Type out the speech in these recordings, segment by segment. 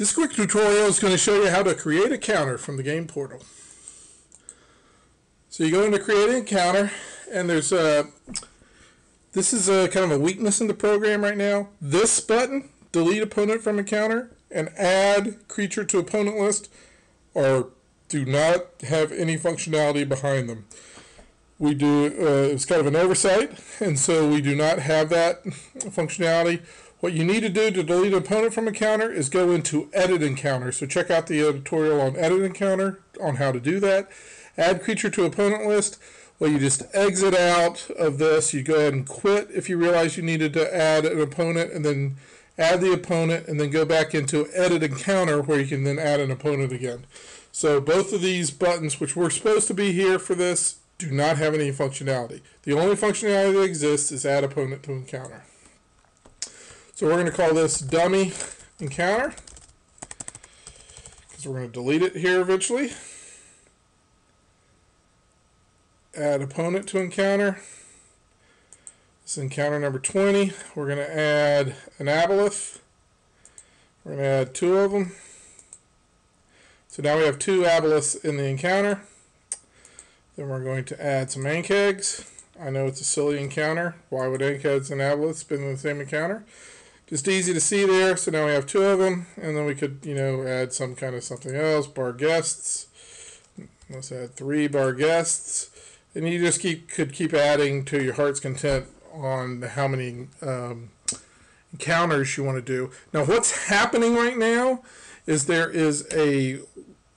This quick tutorial is going to show you how to create a counter from the game portal. So you go into create a counter, and there's this is kind of a weakness in the program right now. This button, delete opponent from a counter, and add creature to opponent list, do not have any functionality behind them. We do, it's kind of an oversight, and so we do not have that functionality. What you need to do to delete an opponent from a counter is go into Edit Encounter. So check out the tutorial on Edit Encounter on how to do that. Add creature to opponent list. Well, you just exit out of this. You go ahead and quit if you realize you needed to add an opponent, and then add the opponent, and then go back into Edit Encounter where you can then add an opponent again. So both of these buttons, which were supposed to be here for this, do not have any functionality. The only functionality that exists is add opponent to encounter. So we're going to call this dummy encounter because we're going to delete it here eventually. Add opponent to encounter. This is encounter number 20. We're going to add an aboleth. We're going to add 2 of them. So now we have 2 aboleths in the encounter. Then we're going to add some ankegs. I know it's a silly encounter. Why would ankegs and aboleths be in the same encounter? Just easy to see there. So now we have 2 of them, and then we could, add some kind of something else. Bar guests. Let's add 3 bar guests, and you just could keep adding to your heart's content on how many encounters you want to do. Now, what's happening right now is there is a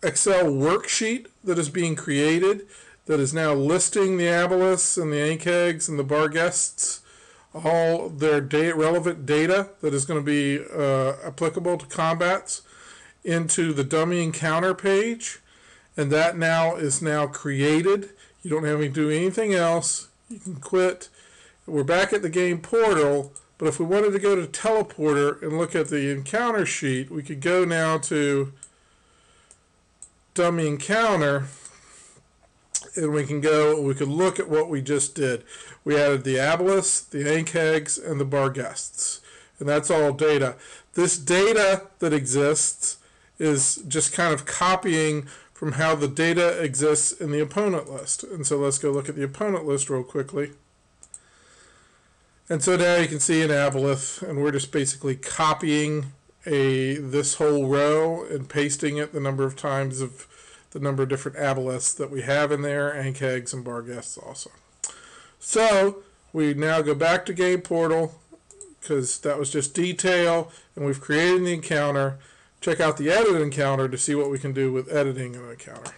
Excel worksheet that is being created that is now listing the aboleths and the ankegs and the bar guests, all their relevant data that is going to be applicable to combats, into the dummy encounter page, and that now is created. You don't have to do anything else. You can quit. We're back at the game portal, but if we wanted to go to teleporter and look at the encounter sheet, we could go now to dummy encounter, and we could look at what we just did. We added the aboleths, the ankegs, and the bar guests, and that's all data. This data that exists is just kind of copying from how the data exists in the opponent list. And so let's go look at the opponent list real quickly. And so now you can see an aboleth, and we're just basically copying this whole row and pasting it the number of times of the number of different aboleths that we have in there, ankegs and bar guests also. So we now go back to game portal because that was just detail, and we've created the encounter. Check out the edit encounter to see what we can do with editing an encounter.